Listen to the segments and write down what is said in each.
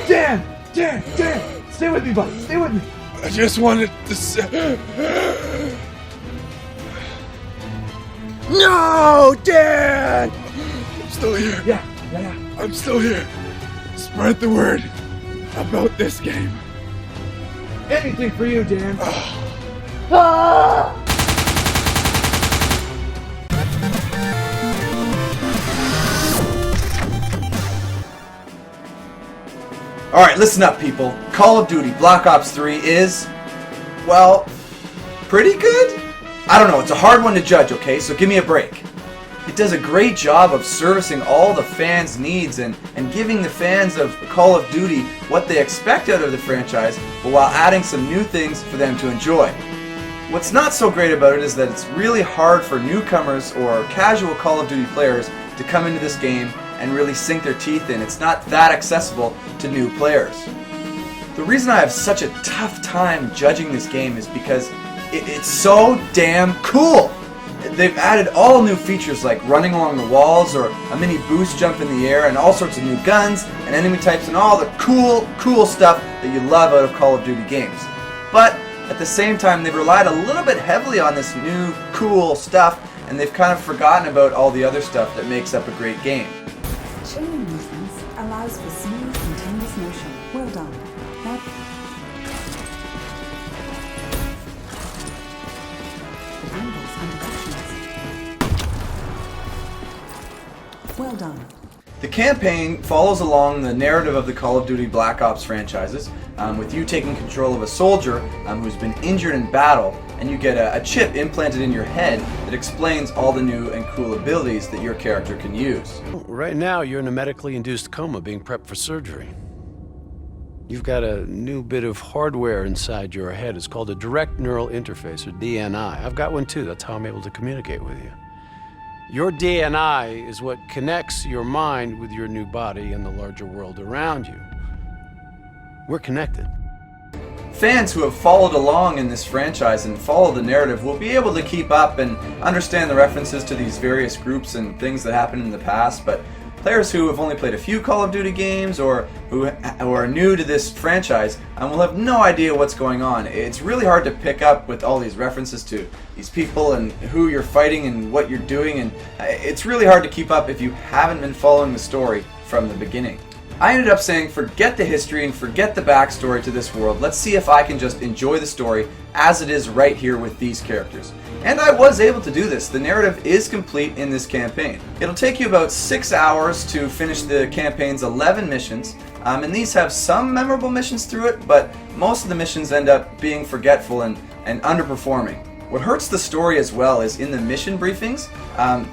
Dan! Stay with me, buddy. Stay with me. I just wanted to say... No, Dan! I'm still here. Yeah. I'm still here. Spread the word about this game. Anything for you, Dan. Alright, listen up, people. Call of Duty Black Ops 3 is, well, pretty good? I don't know, it's a hard one to judge, okay, so give me a break. It does a great job of servicing all the fans' needs and giving the fans of Call of Duty what they expect out of the franchise, but while adding some new things for them to enjoy. What's not so great about it is that it's really hard for newcomers or casual Call of Duty players to come into this game and really sink their teeth in. It's not that accessible to new players. The reason I have such a tough time judging this game is because it's so damn cool. They've added all new features like running along the walls or a mini boost jump in the air and all sorts of new guns and enemy types and all the cool stuff that you love out of Call of Duty games. But at the same time, they've relied a little bit heavily on this new cool stuff, and they've kind of forgotten about all the other stuff that makes up a great game. Chain movements allows for smooth, continuous motion. Well done. Angles and directions. Well done. The campaign follows along the narrative of the Call of Duty Black Ops franchises, with you taking control of a soldier who's been injured in battle, and you get a chip implanted in your head that explains all the new and cool abilities that your character can use. Right now, you're in a medically induced coma being prepped for surgery. You've got a new bit of hardware inside your head. It's called a direct neural interface, or DNI. I've got one too. That's how I'm able to communicate with you. Your DNI is what connects your mind with your new body and the larger world around you. We're connected. Fans who have followed along in this franchise and follow the narrative will be able to keep up and understand the references to these various groups and things that happened in the past, but players who have only played a few Call of Duty games or who are new to this franchise will have no idea what's going on. It's really hard to pick up with all these references to these people and who you're fighting and what you're doing, and it's really hard to keep up if you haven't been following the story from the beginning. I ended up saying forget the history and forget the backstory to this world. Let's see if I can just enjoy the story as it is right here with these characters. And I was able to do this. The narrative is complete in this campaign. It'll take you about 6 hours to finish the campaign's 11 missions, and these have some memorable missions through it, but most of the missions end up being forgetful and underperforming. What hurts the story as well is in the mission briefings,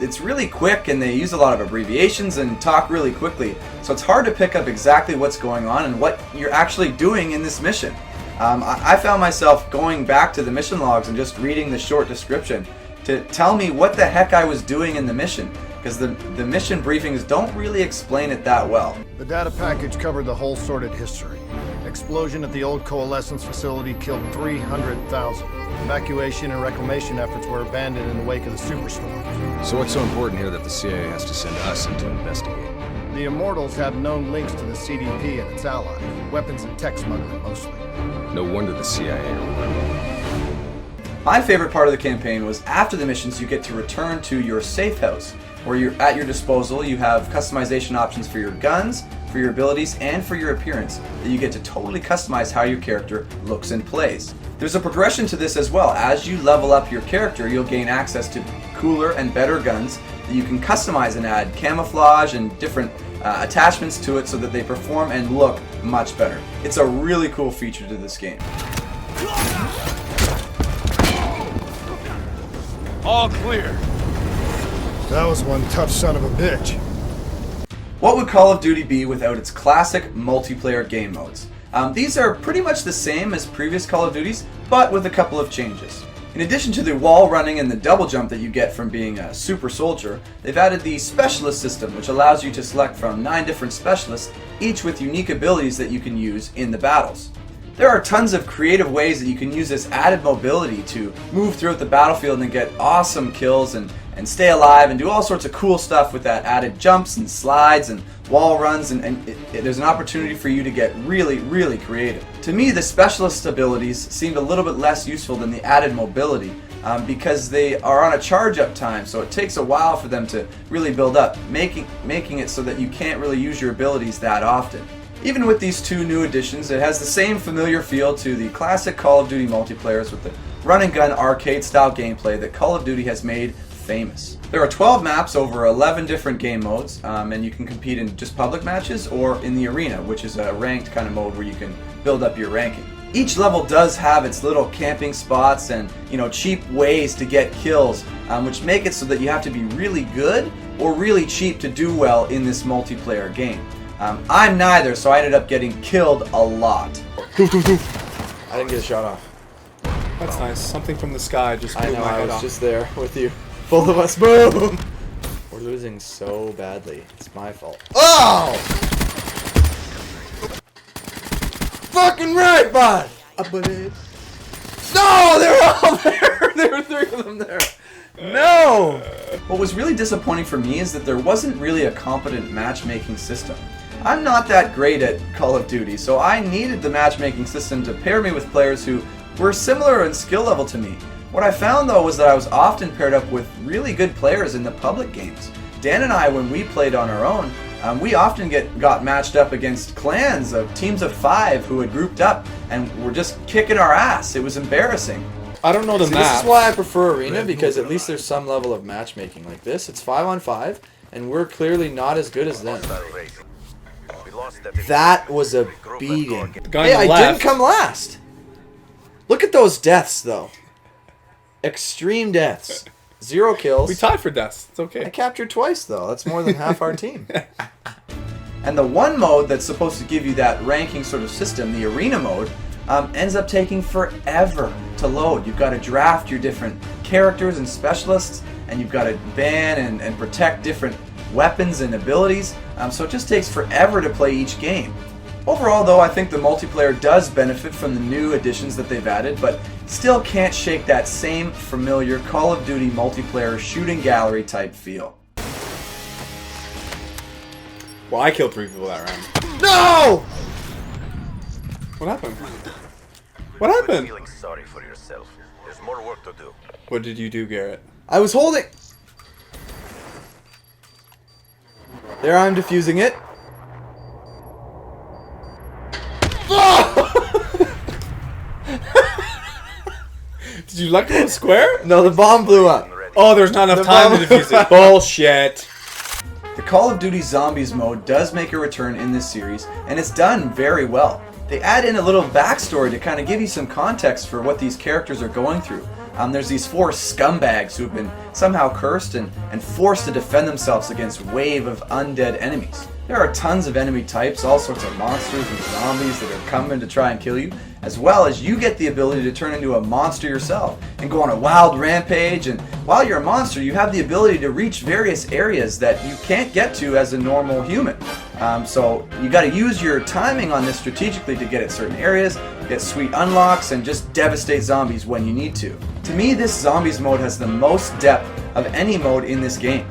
it's really quick and they use a lot of abbreviations and talk really quickly, so it's hard to pick up exactly what's going on and what you're actually doing in this mission. I found myself going back to the mission logs and just reading the short description to tell me what the heck I was doing in the mission, because the mission briefings don't really explain it that well. The data package covered the whole sordid history. Explosion at the old coalescence facility killed 300,000. Evacuation and reclamation efforts were abandoned in the wake of the superstorm. So what's so important here that the CIA has to send us in to investigate? The Immortals have known links to the CDP and its allies, weapons and tech smuggling mostly. No wonder the CIA are worried. My favorite part of the campaign was after the missions you get to return to your safe house, where you're at your disposal. You have customization options for your guns, for your abilities, and for your appearance that you get to totally customize how your character looks and plays. There's a progression to this as well. As you level up your character, you'll gain access to cooler and better guns that you can customize and add camouflage and different attachments to it so that they perform and look much better. It's a really cool feature to this game. All clear. That was one tough son of a bitch. What would Call of Duty be without its classic multiplayer game modes? These are pretty much the same as previous Call of Duties, but with a couple of changes. In addition to the wall running and the double jump that you get from being a super soldier, they've added the specialist system, which allows you to select from 9 different specialists, each with unique abilities that you can use in the battles. There are tons of creative ways that you can use this added mobility to move throughout the battlefield and get awesome kills and and stay alive and do all sorts of cool stuff with that added jumps and slides and wall runs, and there's an opportunity for you to get really, really creative. To me, the specialist abilities seemed a little bit less useful than the added mobility because they are on a charge-up time, so it takes a while for them to really build up, making it so that you can't really use your abilities that often. Even with these two new additions, it has the same familiar feel to the classic Call of Duty multiplayers with the run-and-gun arcade-style gameplay that Call of Duty has made famous. There are 12 maps over 11 different game modes, and you can compete in just public matches or in the arena, which is a ranked kind of mode where you can build up your ranking. Each level does have its little camping spots and cheap ways to get kills, which make it so that you have to be really good or really cheap to do well in this multiplayer game. I'm neither, so I ended up getting killed a lot. I didn't get a shot off. That's nice. Something from the sky just blew I know, my I head was off. just there with you. Both of us, boom! We're losing so badly. It's my fault. Oh! Fucking right, bud! No, they're all there! There were 3 of them there. No! What was really disappointing for me is that there wasn't really a competent matchmaking system. I'm not that great at Call of Duty, so I needed the matchmaking system to pair me with players who were similar in skill level to me. What I found though was that I was often paired up with really good players in the public games. Dan and I, when we played on our own, we often got matched up against clans of teams of 5 who had grouped up and were just kicking our ass. It was embarrassing. I don't know the See, map. this is why I prefer Arena, because at least there's some level of matchmaking. Like this, it's 5-on-5, and we're clearly not as good as them. That was a beating. guy Hey, on I the didn't left. come last. Look at those deaths, though. Extreme deaths. 0 kills. We tied for deaths. It's I okay. captured twice, though. That's more than half our team. And the one mode that's supposed to give you that ranking sort of system, the arena mode, ends up taking forever to load. You've got to draft your different characters and specialists, and you've got to ban and protect different weapons and abilities, so it just takes forever to play each game. Overall though, I think the multiplayer does benefit from the new additions that they've added, but still can't shake that same familiar Call of Duty multiplayer shooting gallery type feel. Well, I killed 3 people that round. No! What happened? What happened? Feeling sorry for yourself. There's more work to do. What did you do, Garrett? I was holding... There, I'm defusing it. Did you let go of the square? No, the bomb blew up. Oh, there's not enough time to defuse it. Bullshit. The Call of Duty Zombies mode does make a return in this series, and it's done very well. They add in a little backstory to kind of give you some context for what these characters are going through. There's these 4 scumbags who have been somehow cursed and forced to defend themselves against a wave of undead enemies. There are tons of enemy types, all sorts of monsters and zombies that are coming to try and kill you, as well as you get the ability to turn into a monster yourself and go on a wild rampage, and while you're a monster you have the ability to reach various areas that you can't get to as a normal human. So you got to use your timing on this strategically to get at certain areas, get sweet unlocks, and just devastate zombies when you need to. To me, this zombies mode has the most depth of any mode in this game.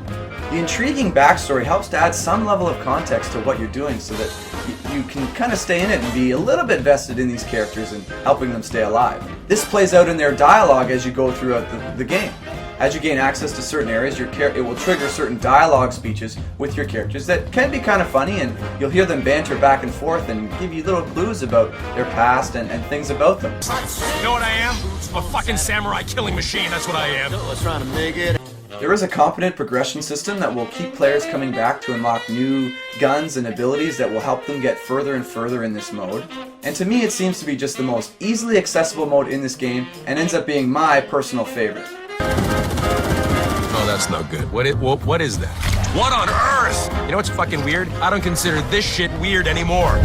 The intriguing backstory helps to add some level of context to what you're doing so that you can kind of stay in it and be a little bit vested in these characters and helping them stay alive. This plays out in their dialogue as you go throughout the game. As you gain access to certain areas, it will trigger certain dialogue speeches with your characters that can be kind of funny, and you'll hear them banter back and forth and give you little clues about their past and things about them. You know what I am? I'm a fucking samurai killing machine, that's what I am. Trying to make it. There is a competent progression system that will keep players coming back to unlock new guns and abilities that will help them get further and further in this mode. And to me it seems to be just the most easily accessible mode in this game and ends up being my personal favorite. Oh, that's no good. What is that? What on earth? You know what's fucking weird? I don't consider this shit weird anymore.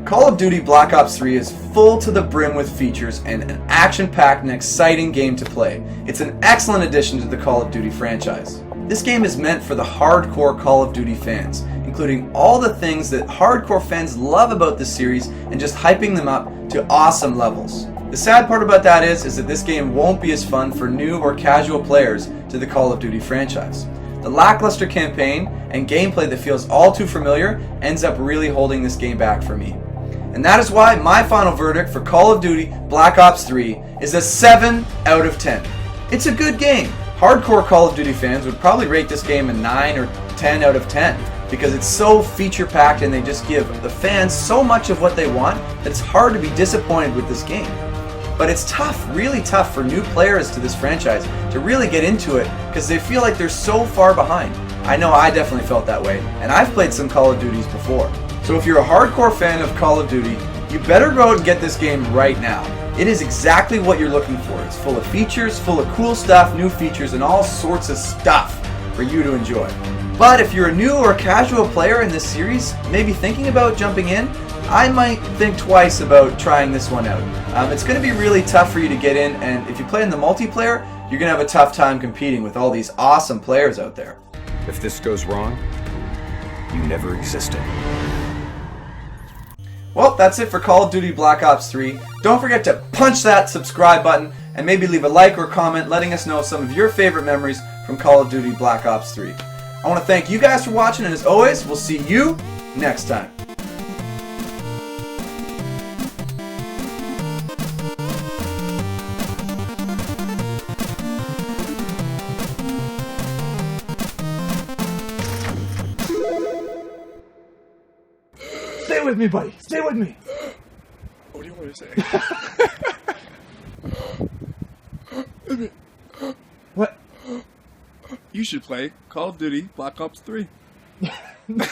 Call of Duty Black Ops 3 is full to the brim with features and an action-packed and exciting game to play. It's an excellent addition to the Call of Duty franchise. This game is meant for the hardcore Call of Duty fans, including all the things that hardcore fans love about this series and just hyping them up to awesome levels. The sad part about that is that this game won't be as fun for new or casual players to the Call of Duty franchise. The lackluster campaign and gameplay that feels all too familiar ends up really holding this game back for me. And that is why my final verdict for Call of Duty Black Ops 3 is a 7 out of 10. It's a good game. Hardcore Call of Duty fans would probably rate this game a 9 or 10 out of 10 because it's so feature-packed and they just give the fans so much of what they want that it's hard to be disappointed with this game. But it's tough, really tough for new players to this franchise to really get into it because they feel like they're so far behind. I know I definitely felt that way, and I've played some Call of Duties before. So if you're a hardcore fan of Call of Duty, you better go out and get this game right now. It is exactly what you're looking for. It's full of features, full of cool stuff, new features, and all sorts of stuff for you to enjoy. But if you're a new or casual player in this series, maybe thinking about jumping in, I might think twice about trying this one out. It's going to be really tough for you to get in, and if you play in the multiplayer, you're going to have a tough time competing with all these awesome players out there. If this goes wrong, you never existed. Well, that's it for Call of Duty Black Ops 3. Don't forget to punch that subscribe button and maybe leave a like or comment letting us know some of your favorite memories from Call of Duty Black Ops 3. I want to thank you guys for watching, and as always, we'll see you next time. Stay with me, buddy. Stay with me. What do you want to say? What? You should play Call of Duty Black Ops 3. No.